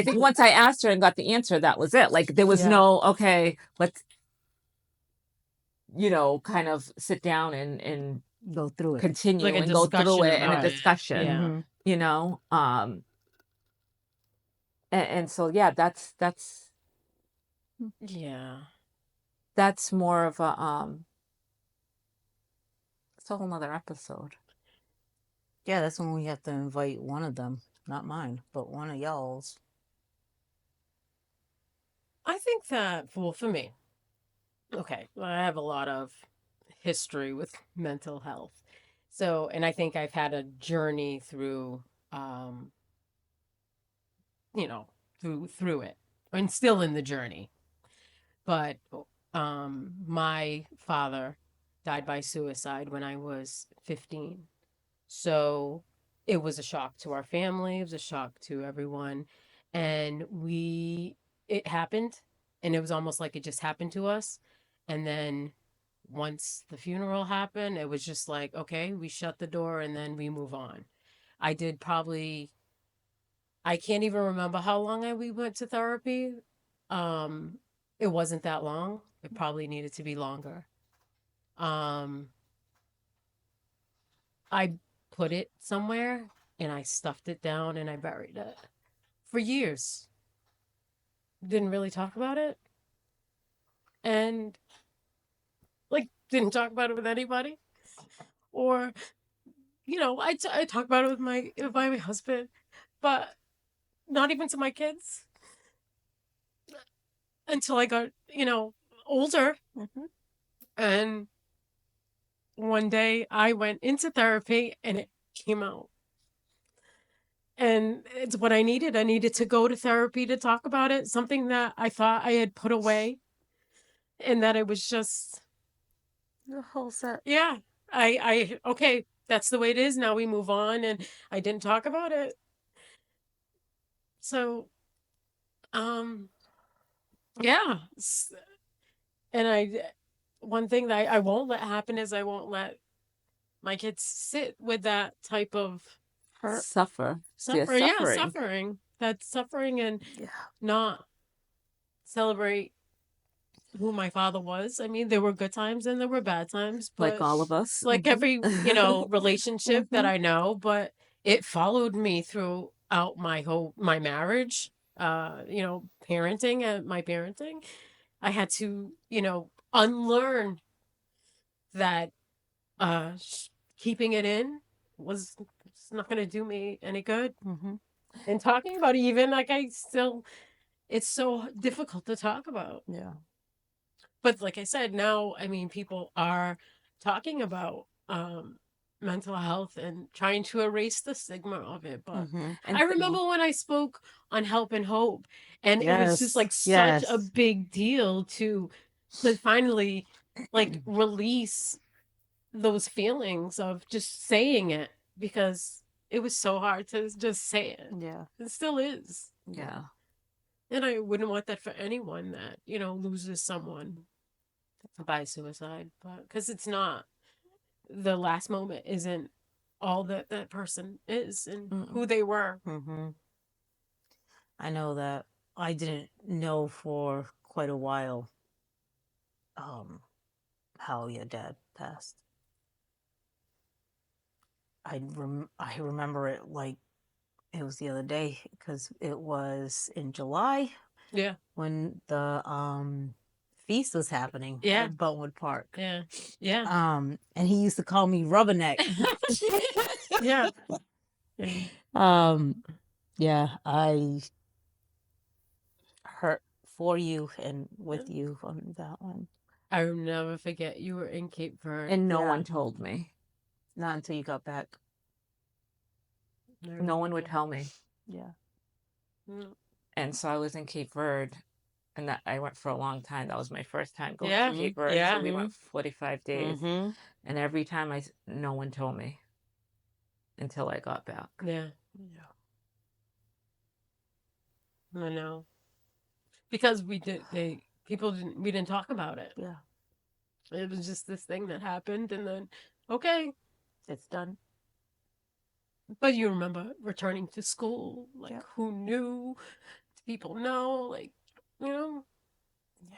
think once I asked her and got the answer, that was it. Like, there was no, okay, let's, kind of sit down and go through it, continue Like a and go through discussion it and a about it. discussion, and so, that's Yeah. that's more of a, it's a whole nother episode. Yeah, that's when we have to invite one of them, not mine, but one of y'all's. I think that, well, for me, okay, I have a lot of history with mental health. So, and I think I've had a journey through, through it, and still in the journey. But my father died by suicide when I was 15. So it was a shock to our family. It was a shock to everyone. And it happened, and it was almost like it just happened to us. And then once the funeral happened, it was just like, okay, we shut the door and then we move on. I can't even remember how long we went to therapy. It wasn't that long. It probably needed to be longer. I put it somewhere and I stuffed it down and I buried it for years. Didn't really talk about it. And didn't talk about it with anybody. Or, I talk about it with my husband, but not even to my kids until I got, older. And one day I went into therapy and it came out. And it's what I needed. I needed to go to therapy to talk about it, something that I thought I had put away, and that it was just the whole set. Yeah. Okay, that's the way it is. Now we move on, and I didn't talk about it. So, yeah. And one thing that I won't let happen is I won't let my kids sit with that type of hurt, suffering. Suffering. That's suffering, and not celebrate who my father was. I mean, there were good times and there were bad times, but like all of us, like every relationship that I know. But it followed me throughout my marriage. Parenting and my parenting, I had to unlearn that keeping it in was not going to do me any good. And talking about it, even it's so difficult to talk about. Yeah. But like I said, now, I mean, people are talking about mental health and trying to erase the stigma of it. But I remember when I spoke on Help and Hope, and it was just like such a big deal to finally release those feelings of just saying it, because it was so hard to just say it. Yeah. It still is. Yeah. And I wouldn't want that for anyone that, loses someone by suicide. But because it's not, the last moment isn't all that person is and who they were. I know that I didn't know for quite a while how your dad passed. I remember it like it was the other day, because it was in July. Yeah. When the feast was happening at Buttonwood Park. Yeah. Yeah. And he used to call me Rubberneck. Yeah. Yeah, I hurt for you and with you on that one. I will never forget you were in Cape Verde. And no Yeah. one told me. Not until you got back. Never No one would forget. tell me. Yeah. Mm. And so I was in Cape Verde, and that I went for a long time. That was my first time going Yeah. to Cape Verde. Yeah. So we went 45 days. Mm-hmm. And every time no one told me until I got back. Yeah. Yeah. I know. Because we didn't talk about it. Yeah. It was just this thing that happened, and then, okay. It's done. But you remember returning to school, like, Yeah. who knew? People know, like, you know. Yeah.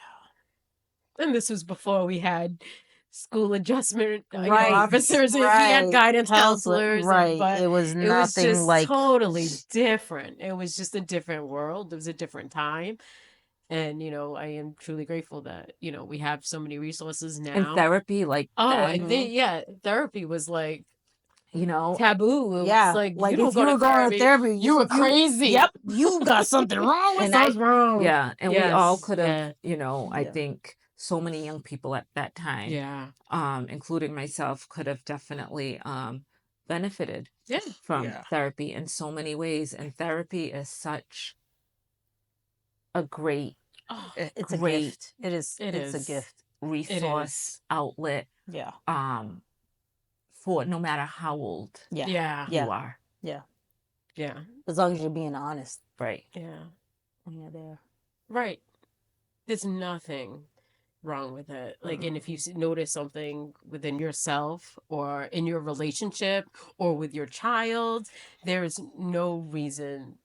And this was before we had school adjustment Right. officers. We had guidance counselors. Right. But It was it was nothing just like totally different. It was just a different world. It was a different time. And, I am truly grateful that, we have so many resources now. And therapy, like, Therapy was like, you know, taboo. It yeah. was like Like you if don't you go were to going to therapy, you were crazy. Yep. You got something wrong with And you. wrong. yeah, and we all could have, Yeah. I think so many young people at that time, Yeah. including myself, could have definitely benefited Yeah. from Yeah. therapy in so many ways. And therapy is such a great, It's a great gift. It is. It It's is. a gift. resource outlet Yeah. for no matter how old Yeah. Yeah. you are. Yeah. Yeah. As long as you're being honest Right. Yeah. when you're there. Right. There's nothing wrong with it. Like, and if you notice something within yourself or in your relationship or with your child, there's no reason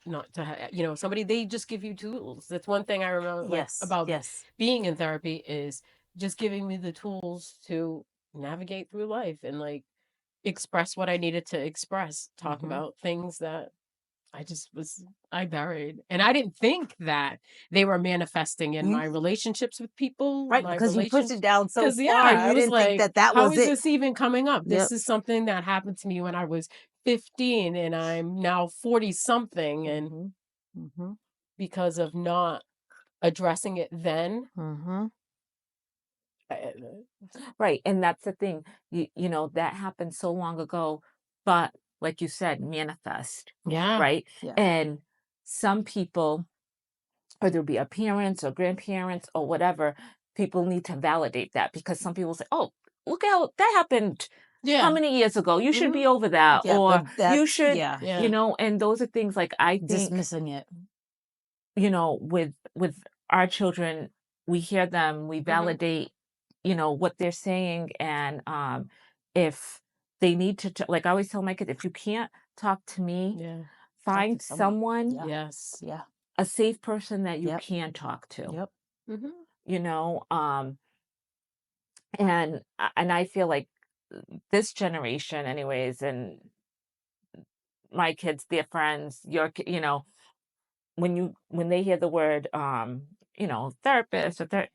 not to have, somebody, they just give you tools. That's one thing I remember about being in therapy is just giving me the tools to navigate through life and like express what I needed to express, talk about things that I buried. And I didn't think that they were manifesting in my relationships with people. Right, because you pushed it down so far. I didn't think that how was is it. this even coming up? Yep. This is something that happened to me when I was 15 and I'm now 40 something. And because of not addressing it then. Right. And that's the thing, that happened so long ago, but like you said, manifest. Yeah. Right. Yeah. And some people, whether it be a parents or grandparents or whatever, people need to validate that because some people say, oh, look how that happened. Yeah. How many years ago? You should be over that. Yeah, or but you should, Yeah. and those are things like I think, dismissing it. with our children, we hear them, we validate, what they're saying. And if they need to, like I always tell my kids, if you can't talk to me, find someone, Yes. Yeah. a safe person that you can talk to. Yep. And I feel like this generation anyways, and my kids, their friends, when they hear the word therapist or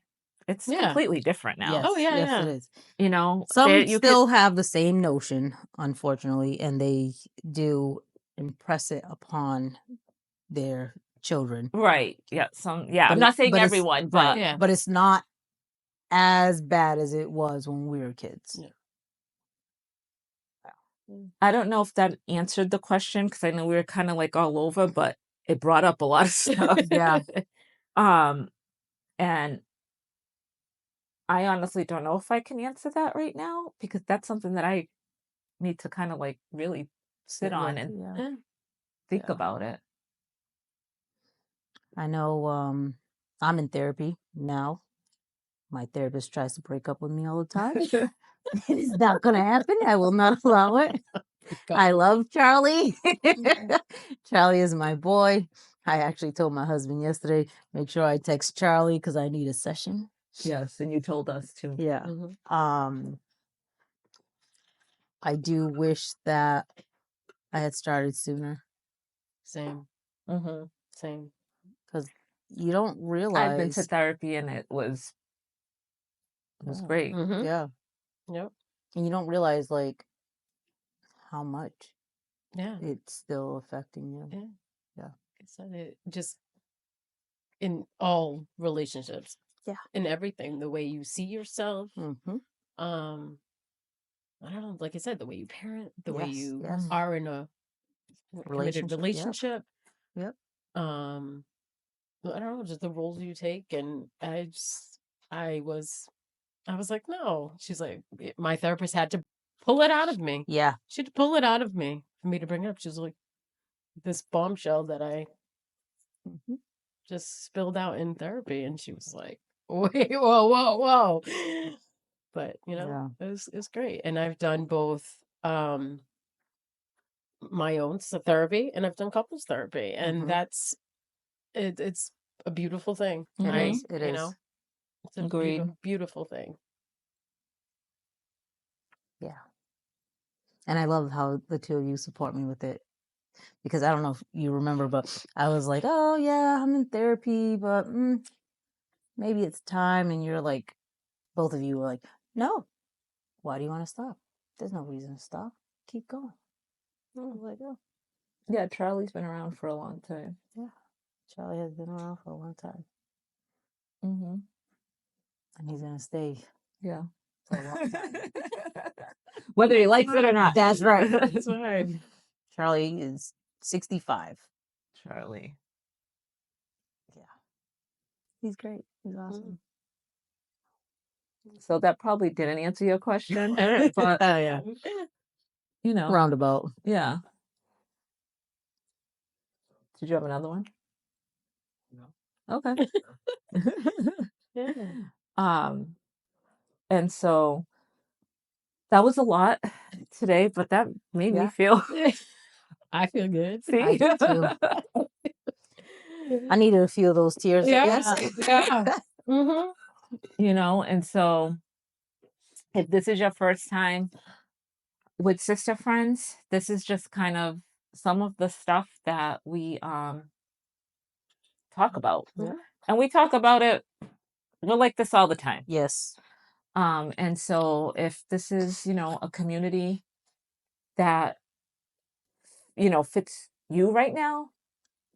it's completely different now. Yes. Oh, yeah, Yes, yeah. it is. You know, Some you still have the same notion, unfortunately, and they do impress it upon their children. Right. Yeah. I'm not saying everyone, but but it's not as bad as it was when we were kids. Yeah. I don't know if that answered the question because I know we were kind of like all over, but it brought up a lot of stuff. Yeah. And I honestly don't know if I can answer that right now because that's something that I need to kind of like really sit on and think about it. I know I'm in therapy now. My therapist tries to break up with me all the time. It is not going to happen. I will not allow it. I love Charlie. Charlie is my boy. I actually told my husband yesterday, make sure I text Charlie because I need a session. Yes, and you told us too. Yeah. I do wish that I had started sooner. Same. Same. Because you don't realize. I've been to therapy and it was great. Yeah. Yep. And you don't realize like how much it's still affecting you. Yeah. I said it just in all relationships. Yeah. In everything. The way you see yourself. Mm-hmm. I don't know, like I said, the way you parent, the way you Yes. are in a committed relationship. Yep. I don't know, just the roles you take, and I was like, no. She's like, my therapist had to pull it out of me. Yeah. She had to pull it out of me for me to bring up. She was like, this bombshell that I just spilled out in therapy, and she was like, wait, whoa. But it was great, and I've done both. My own therapy, and I've done couples therapy, and that's it's a beautiful thing, right? It is. It's a Agreed. beautiful thing. Yeah. And I love how the two of you support me with it, because I don't know if you remember, but I was like, oh yeah, I'm in therapy, but maybe it's time. And you're like, both of you were like, no, why do you want to stop? There's no reason to stop. Keep going. I was like, oh. Yeah, Charlie's been around for a long time. Yeah. Charlie has been around for a long time. Mm-hmm. And he's going to stay. Yeah. For a long time. Whether he likes it or not. That's right. That's right. Charlie is 65. Charlie. Yeah. He's great. He's awesome. So that probably didn't answer your question. But yeah. Roundabout. Yeah. Did you have another one? No. Okay. And so that was a lot today, but that made me feel. I feel good. See? I do too. I needed a few of those tears. Yeah. And so if this is your first time with Sister Friends, this is just kind of some of the stuff that we talk about. Yeah. And we talk about it, we're like this all the time. Yes. And so if this is, a community that, fits you right now,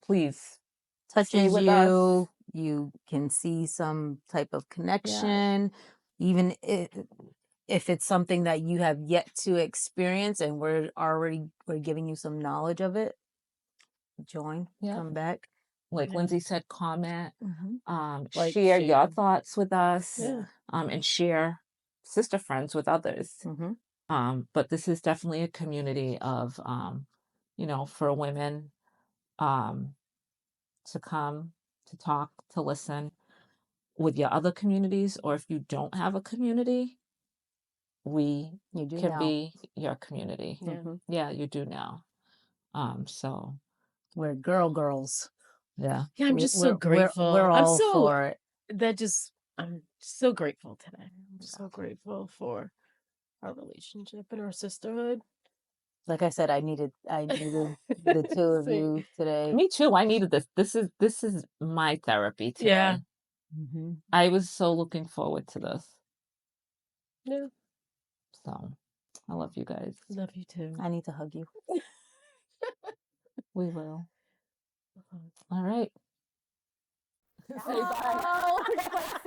please stay Touches with you. us. You can see some type of connection, even if it's something that you have yet to experience, and we're giving you some knowledge of it. Join, come back. Like Lindsay said, comment, Like, share your thoughts with us, Yeah. And share Sister Friends with others. But this is definitely a community of, for women, to come, to talk, to listen with your other communities, or if you don't have a community, we can now. be your community. Yeah. You do now. So we're girls. Yeah. Yeah, I'm just so grateful. We're all for it. I'm so grateful today. I'm so grateful for our relationship and our sisterhood. Like I said, I needed the two of you today. Me too. I needed this. This is my therapy today. Yeah. I was so looking forward to this. Yeah. So I love you guys. Love you too. I need to hug you. We will. All right. Say bye.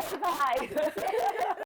Say bye.